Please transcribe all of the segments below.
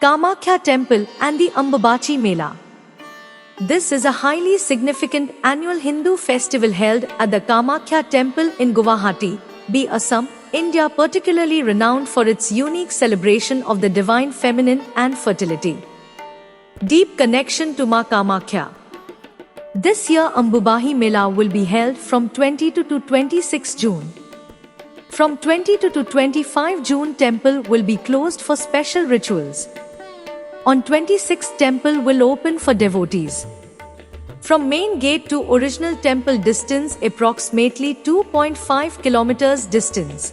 Kamakhya Temple and the Ambubachi Mela. This is a highly significant annual Hindu festival held at the Kamakhya Temple in Guwahati, Assam, India, particularly renowned for its unique celebration of the divine feminine and fertility. Deep connection to Ma Kamakhya. This year Ambubachi Mela will be held from 22 to 26 June. From 22 to 25 June, temple will be closed for special rituals. On 26th, temple will open for devotees. From main gate to original temple distance approximately 2.5 kilometers distance.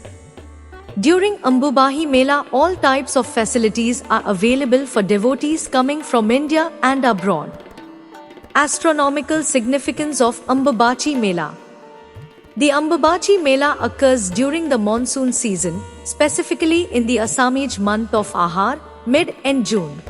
During Ambubachi Mela, all types of facilities are available for devotees coming from India and abroad. Astronomical significance of Ambubachi Mela. The Ambubachi Mela occurs during the monsoon season, specifically in the Assamese month of Ahar, mid-end June.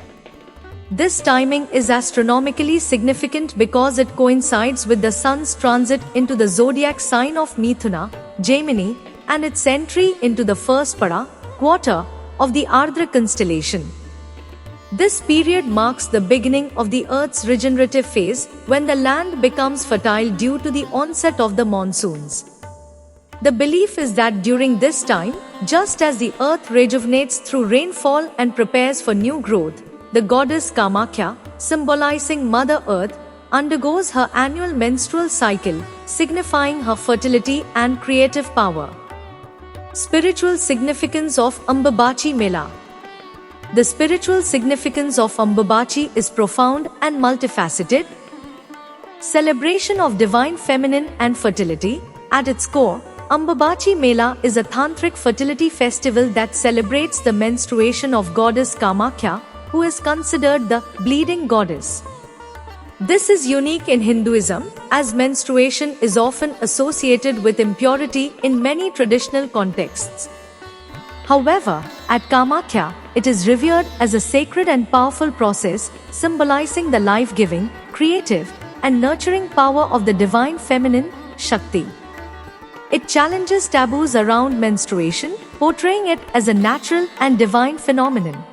This timing is astronomically significant because it coincides with the sun's transit into the zodiac sign of Mithuna, Gemini, and its entry into the first quarter of the Ardra constellation. This period marks the beginning of the Earth's regenerative phase, when the land becomes fertile due to the onset of the monsoons. The belief is that during this time, just as the Earth rejuvenates through rainfall and prepares for new growth, the goddess Kamakhya, symbolizing Mother Earth, undergoes her annual menstrual cycle, signifying her fertility and creative power. Spiritual significance of Ambubachi Mela. The spiritual significance of Ambubachi is profound and multifaceted. Celebration of divine feminine and fertility. At its core, Ambubachi Mela is a tantric fertility festival that celebrates the menstruation of goddess Kamakhya, who is considered the bleeding goddess. This is unique in Hinduism, as menstruation is often associated with impurity in many traditional contexts. However, at Kamakhya, it is revered as a sacred and powerful process, symbolizing the life-giving, creative, and nurturing power of the divine feminine, Shakti. It challenges taboos around menstruation, portraying it as a natural and divine phenomenon.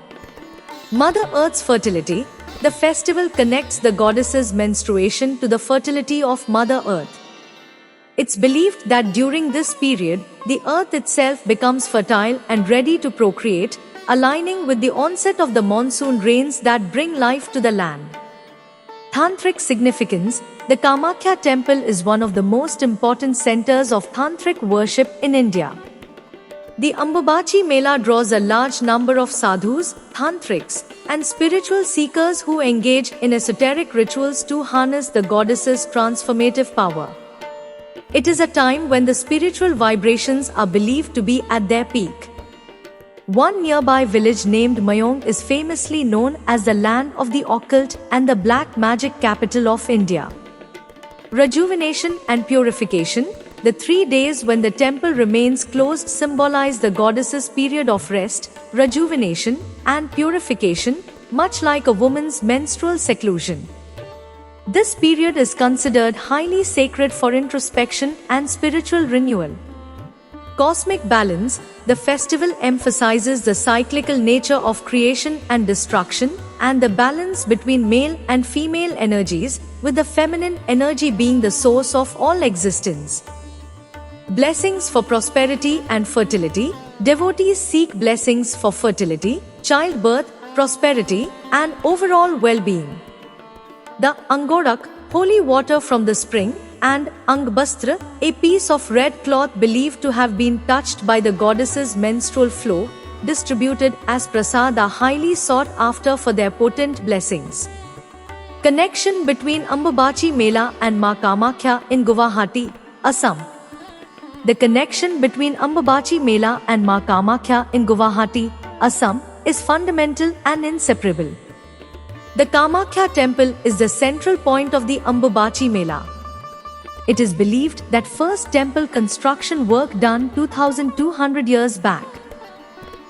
Mother Earth's fertility. The festival connects the goddess's menstruation to the fertility of Mother Earth. It's believed that during this period, the earth itself becomes fertile and ready to procreate, aligning with the onset of the monsoon rains that bring life to the land. Tantric significance. The Kamakhya temple is one of the most important centers of tantric worship in India. The Ambubachi Mela draws a large number of sadhus, tantrics, and spiritual seekers who engage in esoteric rituals to harness the goddess's transformative power. It is a time when the spiritual vibrations are believed to be at their peak. One nearby village named Mayong is famously known as the land of the occult and the black magic capital of India. Rejuvenation and purification. The 3 days when the temple remains closed symbolize the goddess's period of rest, rejuvenation, and purification, much like a woman's menstrual seclusion. This period is considered highly sacred for introspection and spiritual renewal. Cosmic balance. The festival emphasizes the cyclical nature of creation and destruction, and the balance between male and female energies, with the feminine energy being the source of all existence. Blessings for prosperity and fertility. Devotees seek blessings for fertility, childbirth, prosperity, and overall well-being. The Angorak, holy water from the spring, and Angbastra, a piece of red cloth believed to have been touched by the goddess's menstrual flow, distributed as prasad, are highly sought after for their potent blessings. Connection between Ambubachi Mela and Ma Kamakhya in Guwahati, Assam. The connection between Ambubachi Mela and Ma Kamakhya in Guwahati, Assam, is fundamental and inseparable. The Kamakhya temple is the central point of the Ambubachi Mela. It is believed that first temple construction work done 2200 years back.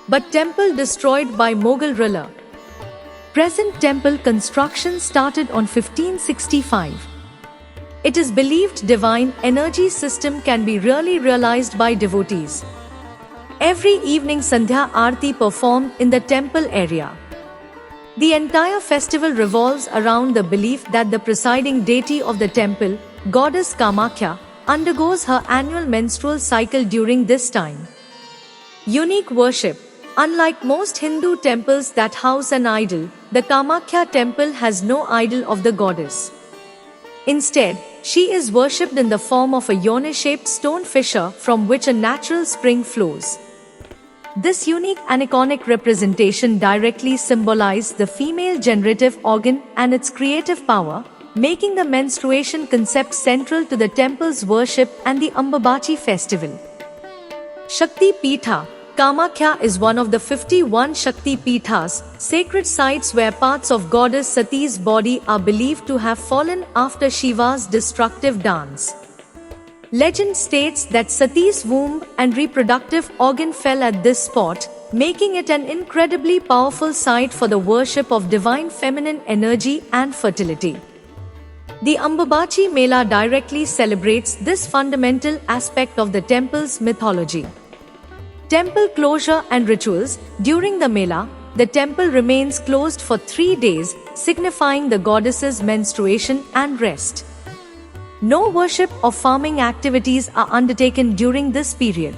But temple destroyed by Mughal ruler. Present temple construction started on 1565. It is believed divine energy system can be really realized by devotees. Every evening Sandhya Aarti performed in the temple area. The entire festival revolves around the belief that the presiding deity of the temple, goddess Kamakhya, undergoes her annual menstrual cycle during this time. Unique worship. Unlike most Hindu temples that house an idol, the Kamakhya temple has no idol of the goddess. Instead, she is worshipped in the form of a yoni-shaped stone fissure from which a natural spring flows. This unique aniconic representation directly symbolizes the female generative organ and its creative power, making the menstruation concept central to the temple's worship and the Ambabachi festival. Shakti Pitha. Kamakhya is one of the 51 Shakti Pithas, sacred sites where parts of goddess Sati's body are believed to have fallen after Shiva's destructive dance. Legend states that Sati's womb and reproductive organ fell at this spot, making it an incredibly powerful site for the worship of divine feminine energy and fertility. The Ambabachi Mela directly celebrates this fundamental aspect of the temple's mythology. Temple closure and rituals. During the Mela, the temple remains closed for 3 days, signifying the goddess's menstruation and rest. No worship or farming activities are undertaken during this period.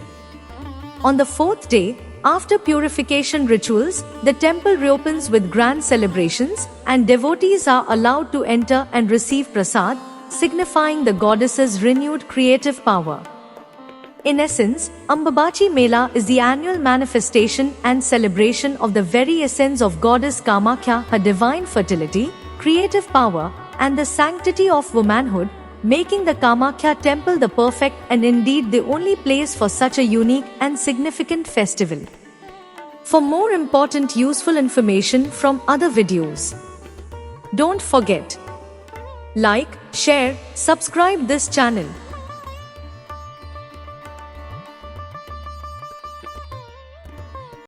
On the 4th day, after purification rituals, the temple reopens with grand celebrations, and devotees are allowed to enter and receive prasad, signifying the goddess's renewed creative power. In essence, Ambabachi Mela is the annual manifestation and celebration of the very essence of goddess Kamakhya, her divine fertility, creative power, and the sanctity of womanhood, making the Kamakhya temple the perfect and indeed the only place for such a unique and significant festival. For more important useful information from other videos, don't forget, like, share, subscribe this channel.